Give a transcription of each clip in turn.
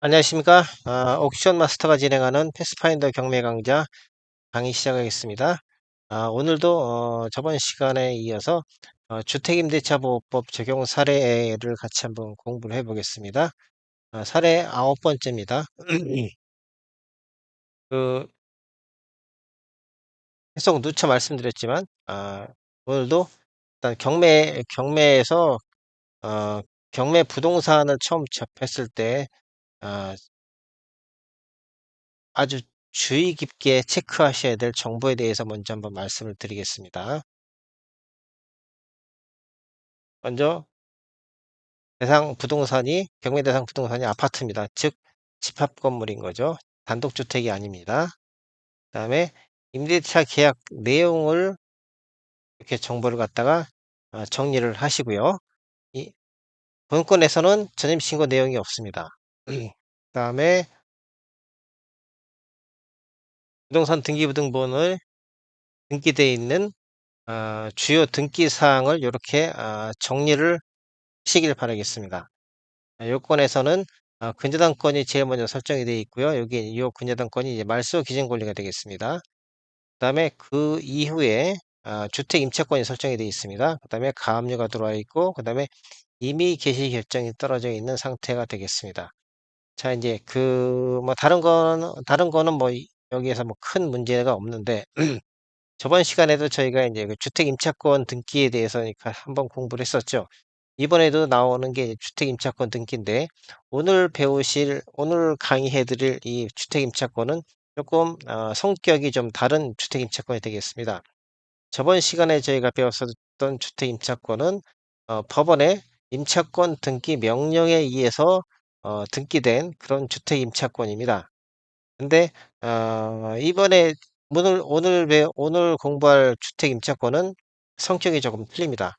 안녕하십니까. 옥션 마스터가 진행하는 패스파인더 경매 강좌 강의 시작하겠습니다. 오늘도 저번 시간에 이어서 주택임대차보호법 적용 사례를 같이 한번 공부를 해보겠습니다. 사례 9번째입니다. 그 계속 누차 말씀드렸지만 오늘도 일단 경매에서 어, 경매 부동산을 처음 접했을 때 아, 아주 주의 깊게 체크하셔야 될 정보에 대해서 먼저 한번 말씀을 드리겠습니다. 먼저 경매 대상 부동산이 아파트입니다. 즉 집합 건물인 거죠. 단독주택이 아닙니다. 그다음에 임대차 계약 내용을 이렇게 정보를 갖다가 정리를 하시고요. 이 본건에서는 전입신고 내용이 없습니다. 그다음에 부동산 등기부등본을 등기되어 있는 주요 등기 사항을 이렇게 정리를 하시길 바라겠습니다. 요건에서는 근저당권이 제일 먼저 설정이 되어 있고요. 여기 이 근저당권이 이제 말소 기준 권리가 되겠습니다. 그다음에 그 이후에 주택 임차권이 설정이 되어 있습니다. 그다음에 가압류가 들어와 있고, 그다음에 이미 개시 결정이 떨어져 있는 상태가 되겠습니다. 자, 이제 뭐 다른 거는 뭐 여기에서 뭐 큰 문제가 없는데 저번 시간에도 저희가 이제 그 주택 임차권 등기에 대해서 한번 공부를 했었죠. 이번에도 나오는 게 주택 임차권 등기인데 오늘 강의해 드릴 이 주택 임차권은 조금 성격이 좀 다른 주택 임차권이 되겠습니다. 저번 시간에 저희가 배웠었던 주택 임차권은 법원의 임차권 등기 명령에 의해서 등기된 그런 주택 임차권입니다. 근데 이번에 오늘 공부할 주택 임차권은 성격이 조금 틀립니다.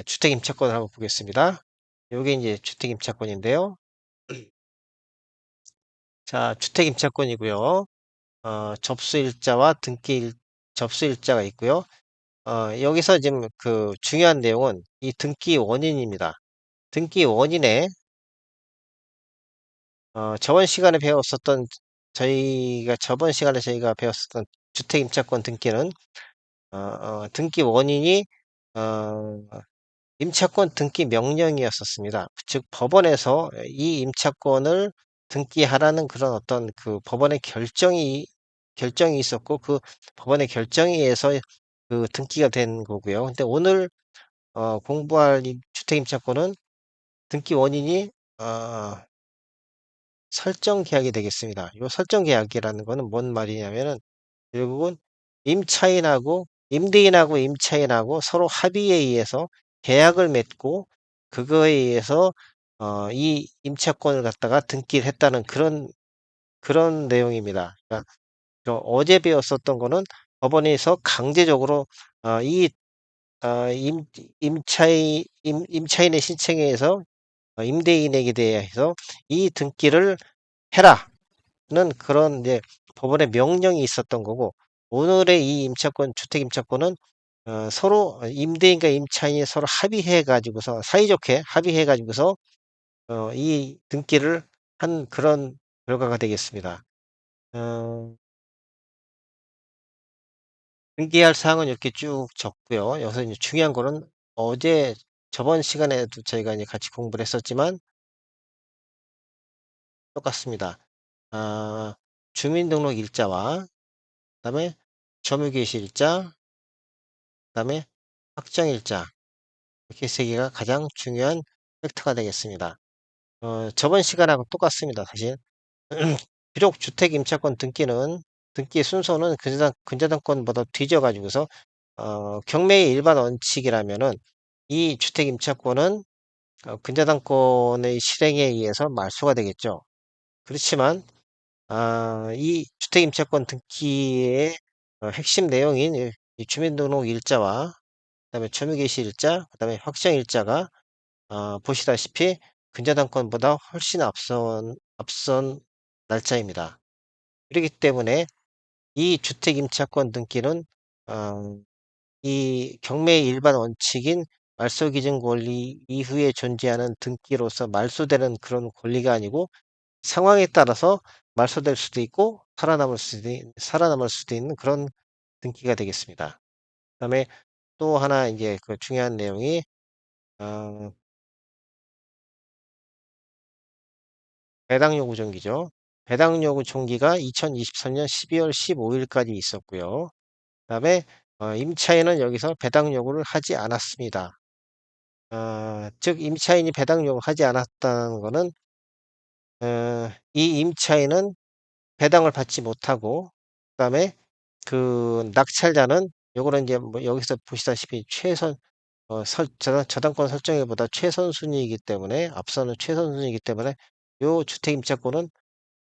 주택 임차권을 한번 보겠습니다. 요게 이제 주택 임차권인데요. 자, 주택 임차권이고요. 접수일자와 접수일자가 있고요. 여기서 지금 그 중요한 내용은 이 등기 원인입니다. 등기 원인에 저번 시간에 저희가 배웠었던 주택 임차권 등기는 등기 원인이 어, 임차권 등기 명령이었었습니다. 즉 법원에서 이 임차권을 등기하라는 그런 어떤 그 법원의 결정이 있었고, 그 법원의 결정에 의해서 그 등기가 된 거고요. 근데 오늘 공부할 이 주택 임차권은 등기 원인이 설정 계약이 되겠습니다. 이 설정 계약이라는 거는 뭔 말이냐면은 결국은 임대인하고 임차인하고 서로 합의에 의해서 계약을 맺고, 그거에 의해서 이 임차권을 갖다가 등기를 했다는 그런 내용입니다. 그러니까 어제 배웠었던 거는 법원에서 강제적으로 이 임차인의 신청에 의해서 임대인에게 대해서 이 등기를 해라는 그런 이제 법원의 명령이 있었던 거고, 오늘의 이 주택 임차권은 서로 임대인과 임차인이 서로 합의해 가지고서 사이좋게 합의해 가지고서 이 등기를 한 그런 결과가 되겠습니다. 어, 등기할 사항은 이렇게 쭉 적고요. 여기서 이제 중요한 거는 저번 시간에도 저희가 이제 같이 공부를 했었지만 똑같습니다. 아, 주민등록 일자와 그다음에 점유개시 일자, 그다음에 확정 일자, 이렇게 세 개가 가장 중요한 팩터가 되겠습니다. 저번 시간하고 똑같습니다, 사실. 비록 주택 임차권 등기 순서는 근저당권보다 뒤져가지고서 경매의 일반 원칙이라면은 이 주택 임차권은 근저당권의 실행에 의해서 말소가 되겠죠. 그렇지만 이 주택 임차권 등기의 핵심 내용인 이 주민등록 일자와 그다음에 점유개시 일자, 그다음에 확정 일자가 보시다시피 근저당권보다 훨씬 앞선 날짜입니다. 그렇기 때문에 이 주택임차권 등기는 어 이 경매의 일반 원칙인 말소기준 권리 이후에 존재하는 등기로서 말소되는 그런 권리가 아니고 상황에 따라서 말소될 수도 있고 살아남을 수도 있는 그런 등기가 되겠습니다. 그다음에 또 하나 이제 그 중요한 내용이 어 배당 요구 정기죠. 배당 요구 정기가 2023년 12월 15 일까지 있었고요. 그다음에 임차인은 여기서 배당 요구를 하지 않았습니다. 즉 임차인이 배당 요구를 하지 않았다는 거는 이 임차인은 배당을 받지 못하고 그다음에 그 낙찰자는 요거는 인제 뭐 여기서 보시다시피 최선 저당권 설정액보다 최선순위이기 때문에 앞서는 최선순위이기 때문에 요 주택임차권은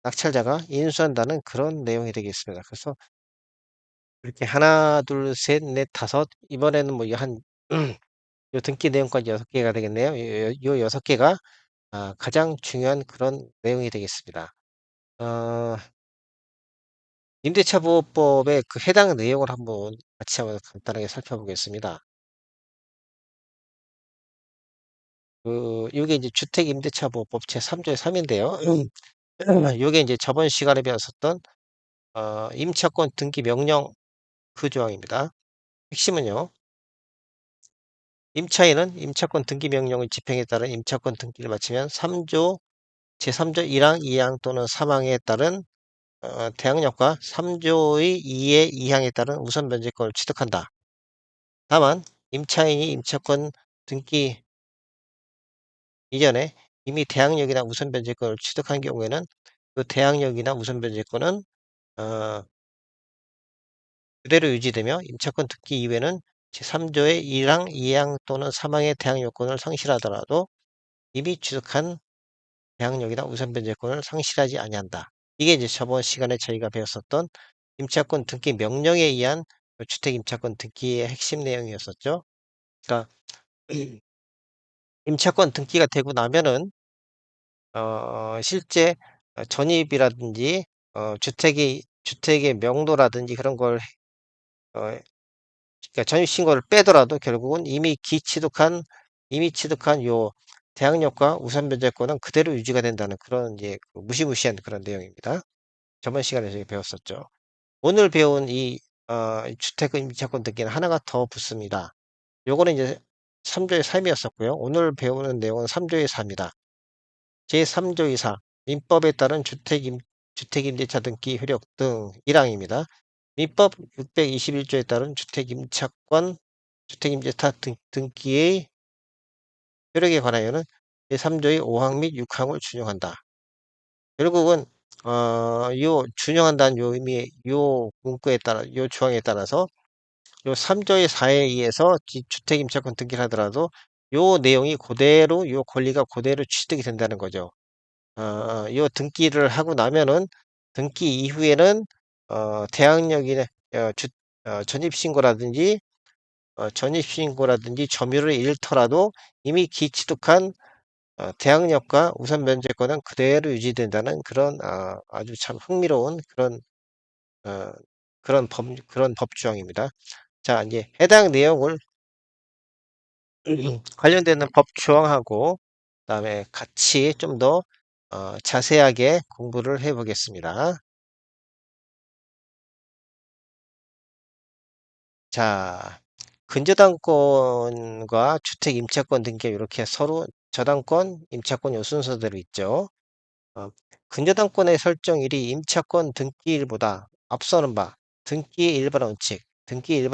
낙찰자가 인수한다는 그런 내용이 되겠습니다. 그래서 이렇게 하나 둘 셋 넷 다섯 이번에는 뭐 한 요 등기 내용까지 6 개가 되겠네요. 요 6 개가 가장 중요한 그런 내용이 되겠습니다. 어 임대차 보호법의 그 해당 내용을 한번 같이 한번 간단하게 살펴보겠습니다. 요게 이제 주택임대차보호법 제3 조의 3 인데요. 요게 인제 저번 시간에 배웠었던 임차권 등기 명령 그 조항입니다. 핵심은요. 임차인은 임차권 등기 명령의 집행에 따른 임차권 등기를 마치면 3 조 제3 조 1 항, 2 항 또는 3 항에 따른 대항력과 3 조의 2의 2 항에 따른 우선 변제권을 취득한다. 다만 임차인이 임차권 등기 이전에 이미 대항력이나 우선 변제권을 취득한 경우에는 그 대항력이나 우선 변제권은 어 그대로 유지되며 임차권 등기 이후에는 제3 조의 1 항, 2 항 또는 3 항의 대항력권을 상실하더라도 이미 취득한 대항력이나 우선 변제권을 상실하지 아니한다. 이게 이제 저번 시간에 저희가 배웠었던 임차권 등기 명령에 의한 그 주택 임차권 등기의 핵심 내용이었었죠. 그러니까 임차권 등기가 되고 나면은 실제 전입이라든지 주택의 명도라든지 그런 걸 어 그러니까 전입 신고를 빼더라도 결국은 이미 취득한 요 대항력과 우선 변제권은 그대로 유지가 된다는 그런 이제 그 무시무시한 그런 내용입니다. 저번 시간에 저희 배웠었죠. 오늘 배운 이 주택 임차권 등기는 하나가 더 붙습니다. 요거는 이제 3 조의 3 이었었고요. 오늘 배우는 내용은 3 조의 4 입니다. 제3 조의 4 민법에 따른 주택임대차 등기 효력 등 1 항입니다. 민법 621 조에 따른 주택임대차 등기의 효력에 관하여는 제3 조의 5 항 및 6 항을 준용한다. 결국은 요 준용한다는 요 의미 요 문구에 따라 요 조항에 따라서 요 3 조의 4에 의해서 주택임차권 등기를 하더라도 요 내용이 고대로 요 권리가 고대로 취득이 된다는 거죠. 요 등기를 하고 나면은 등기 이후에는 대항력이나 어 주 전입신고라든지 점유를 잃더라도 이미 기취득한 대항력과 우선 면제권은 그대로 유지된다는 그런 아주 참 흥미로운 어 그런 법 조항입니다. 자 이제 해당 내용을 관련되는 법 조항하고 그다음에 같이 좀 더 자세하게 공부를 해 보겠습니다. 자 근저당권과 주택 임차권 등기 이렇게 서로 저당권, 임차권 요 순서대로 있죠. 어 근저당권의 설정일이 임차권 등기일보다 앞서는 바 등기 일반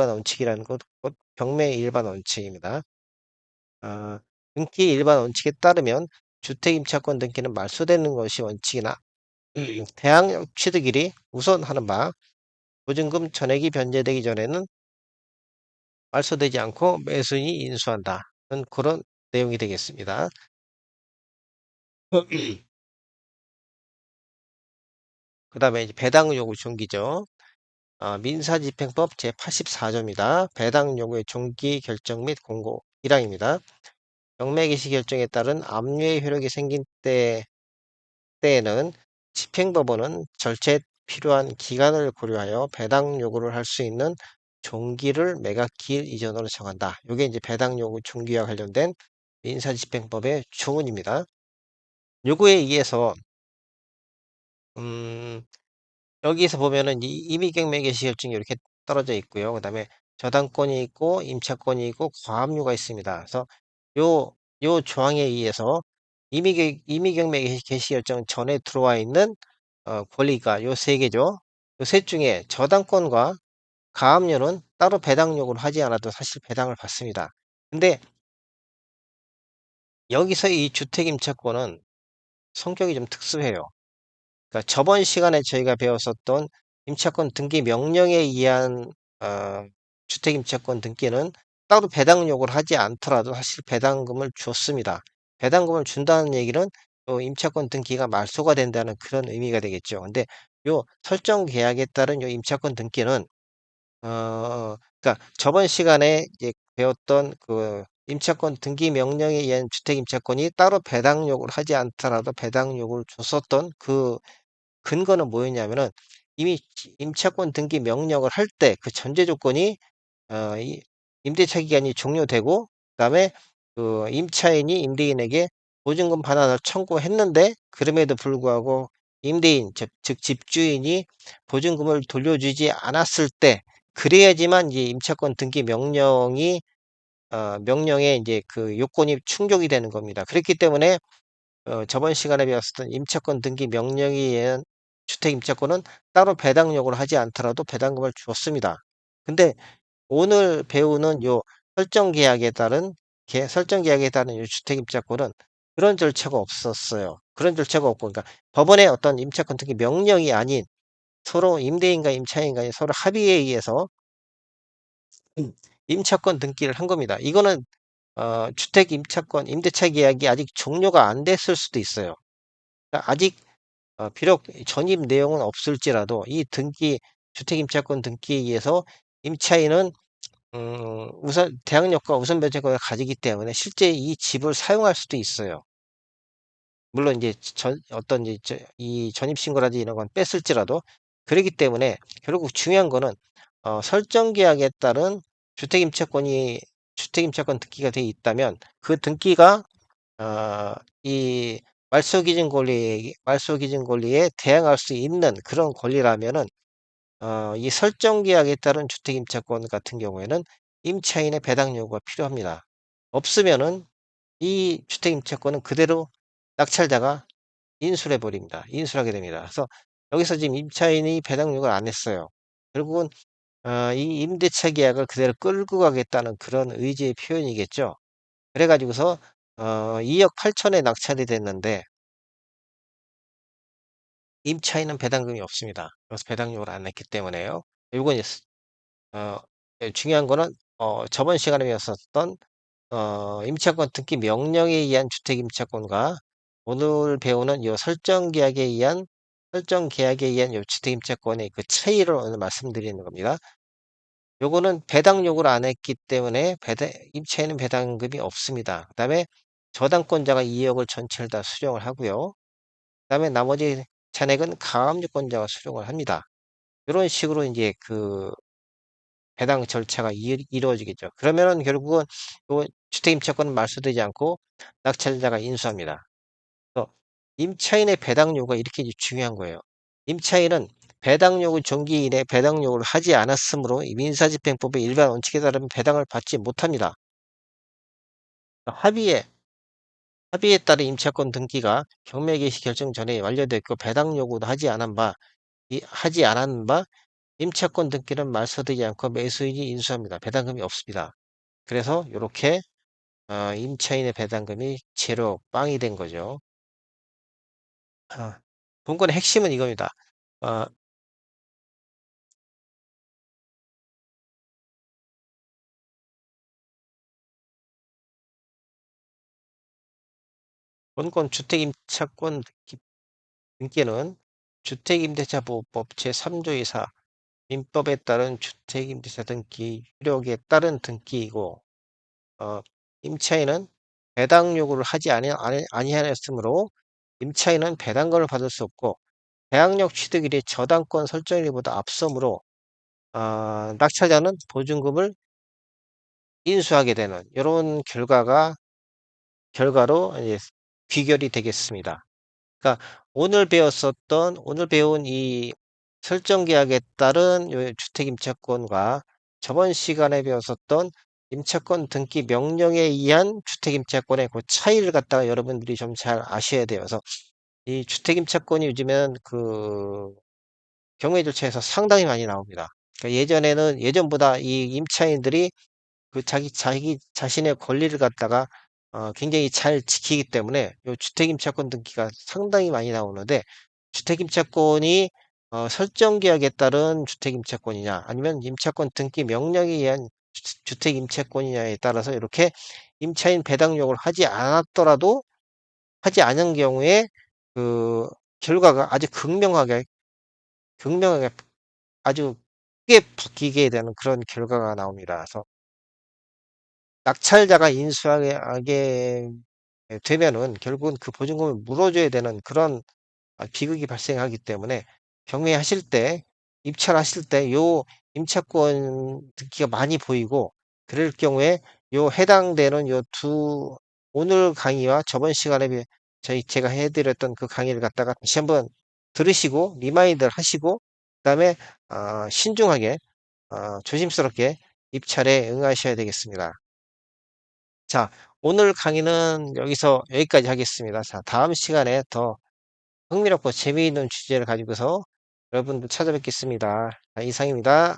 원칙이라는 것 곧 경매 일반 원칙입니다. 아 등기 일반 원칙에 따르면 주택 임차권 등기는 말소되는 것이 원칙이나 대항력 취득일이 우선하는 바 보증금 전액이 변제되기 전에는 말소되지 않고 매수인이 인수한다는 그런 내용이 되겠습니다. 그다음에 이제 배당 요구 종기죠. 민사집행법 제84 조입니다. 배당 요구의 종기 결정 및 공고 1 항입니다. 경매 개시 결정에 따른 압류의 효력이 생긴 때에는 집행법원은 절차에 필요한 기간을 고려하여 배당 요구를 할 수 있는 종기를 매각기일 이전으로 정한다. 이게 이제 배당 요구 종기와 관련된 민사집행법의 조문입니다. 요거에 의해서 음, 여기서 보면은 이 임의경매 개시 결정이 이렇게 떨어져 있고요. 그다음에 저당권이 있고 임차권이 있고 과압류가 있습니다. 그래서 요 조항에 의해서 임의경매 개시 결정 전에 들어와 있는 권리가 요 세 개죠. 요 셋 중에 저당권과 가압류는 따로 배당 요구를 하지 않아도 사실 배당을 받습니다. 근데 여기서 이 주택임차권은 성격이 좀 특수해요. 그러니까 저번 시간에 저희가 배웠었던 임차권 등기 명령에 의한 어, 주택임차권 등기는 따로 배당 요구를 하지 않더라도 사실 배당금을 줬습니다. 배당금을 준다는 얘기는 임차권 등기가 말소가 된다는 그런 의미가 되겠죠. 근데 요 설정 계약에 따른 요 임차권 등기는 그러니까 저번 시간에 이제 배웠던 그 임차권 등기 명령에 의한 주택임차권이 따로 배당 요구를 하지 않더라도 배당 요구를 줬었던 그 근거는 뭐였냐면은 이미 임차권 등기 명령을 할 때 그 전제 조건이 이 임대차 기간이 종료되고 그다음에 그 임차인이 임대인에게 보증금 반환을 청구했는데 그럼에도 불구하고 임대인 즉 집주인이 보증금을 돌려주지 않았을 때 그래야지만 이제 임차권 등기 명령에 이제 그 요건이 충족이 되는 겁니다. 그렇기 때문에 저번 시간에 배웠었던 임차권 등기 명령에 의한 주택임차권은 따로 배당 요구를 하지 않더라도 배당금을 주었습니다. 근데 오늘 배우는 요 설정 계약에 따른 요 주택임차권은 그런 절차가 없었어요. 그런 절차가 없고, 그러니까 법원의 어떤 임차권 등기 명령이 아닌 서로 임대인과 임차인 간의 서로 합의에 의해서 임차권 등기를 한 겁니다. 이거는 주택임차권 임대차 계약이 아직 종료가 안 됐을 수도 있어요. 그러니까 아직 비록 전입 내용은 없을지라도 이 주택임차권 등기에 의해서 임차인은 대항력과 우선 변제권을 가지기 때문에 실제 이 집을 사용할 수도 있어요. 물론 이제 어떤 이제 이 전입신고라든지 이런 건 뺐을지라도 그러기 때문에 결국 중요한 거는 설정 계약에 따른 주택임차권 등기가 돼 있다면 그 등기가 어, 이 말소기준 권리에 대항할 수 있는 그런 권리라면은 이 설정 계약에 따른 주택임차권 같은 경우에는 임차인의 배당 요구가 필요합니다. 없으면은 이 주택임차권은 그대로 낙찰자가 인수를 해버립니다. 인수하게 됩니다. 그래서 여기서 지금 임차인이 배당 요구를 안 했어요. 결국은 이 임대차 계약을 그대로 끌고 가겠다는 그런 의지의 표현이겠죠. 그래가지고서 2억 8천에 낙찰이 됐는데 임차인은 배당금이 없습니다. 그래서 배당 요구를 안 했기 때문에요. 요건 어, 중요한 거는 저번 시간에 배웠었던 임차권 등기 명령에 의한 주택임차권과 오늘 배우는 요 설정 계약에 의한 요 주택임차권의 그 차이를 오늘 말씀드리는 겁니다. 요거는 배당 요구를 안 했기 때문에 임차인은 배당금이 없습니다. 그다음에 저당권자가 2억을 전체를 다 수령을 하고요. 그다음에 나머지 잔액은 가압류권자가 수령을 합니다. 이런 식으로 이제 그 배당 절차가 이루어지겠죠. 그러면은 결국은 요 주택임차권은 말소되지 않고 낙찰자가 인수합니다. 그래서 임차인의 배당 요구가 이렇게 이제 중요한 거예요. 임차인은 배당 요구 종기 이내 배당 요구를 하지 않았으므로 이 민사집행법의 일반 원칙에 따르면 배당을 받지 못합니다. 합의에 합의에 따른 임차권 등기가 경매 개시 결정 전에 완료됐고 배당 요구도 하지 않은 바 임차권 등기는 말소되지 않고 매수인이 인수합니다. 배당금이 없습니다. 그래서 이렇게 임차인의 배당금이 제로 빵이 된 거죠. 본건의 핵심은 이겁니다. 어, 본건 주택임차권 등기는 주택임대차보호법 제3조 2사 민법에 따른 주택임대차 등기 효력에 따른 등기이고 어, 임차인은 배당 요구를 하지 아니하였으므로 임차인은 배당금을 받을 수 없고 계약력 취득일이 저당권 설정일보다 앞서므로 낙찰자는 보증금을 인수하게 되는 이런 결과로 이제 귀결이 되겠습니다. 그러니까 오늘 배운 이 설정 계약에 따른 요 주택 임차권과 저번 시간에 배웠었던 임차권 등기 명령에 의한 주택 임차권의 그 차이를 갖다가 여러분들이 좀 잘 아셔야 돼요. 그래서 이 주택 임차권이 요즘엔 경매 절차에서 상당히 많이 나옵니다. 그러니까 예전보다 이 임차인들이 자기 자신의 권리를 갖다가 굉장히 잘 지키기 때문에 요 주택임차권 등기가 상당히 많이 나오는데, 주택임차권이 설정 계약에 따른 주택임차권이냐 아니면 임차권 등기 명령에 의한 주택임차권이냐에 따라서 이렇게 임차인 배당 요구를 하지 않은 경우에 그 결과가 아주 극명하게 아주 크게 바뀌게 되는 그런 결과가 나옵니다. 그래서 낙찰자가 인수하게 되면은 결국은 그 보증금을 물어줘야 되는 그런 비극이 발생하기 때문에, 경매하실 때, 입찰하실 때 요 임차권 등기가 많이 보이고 그럴 경우에 요 해당되는 요 오늘 강의와 저번 시간에 제가 해드렸던 그 강의를 갖다가 다시 한번 들으시고 리마인드를 하시고 그다음에 신중하게 조심스럽게 입찰에 응하셔야 되겠습니다. 자, 오늘 강의는 여기까지 하겠습니다. 자, 다음 시간에 더 흥미롭고 재미있는 주제를 가지고서 여러분들 찾아뵙겠습니다. 자, 이상입니다.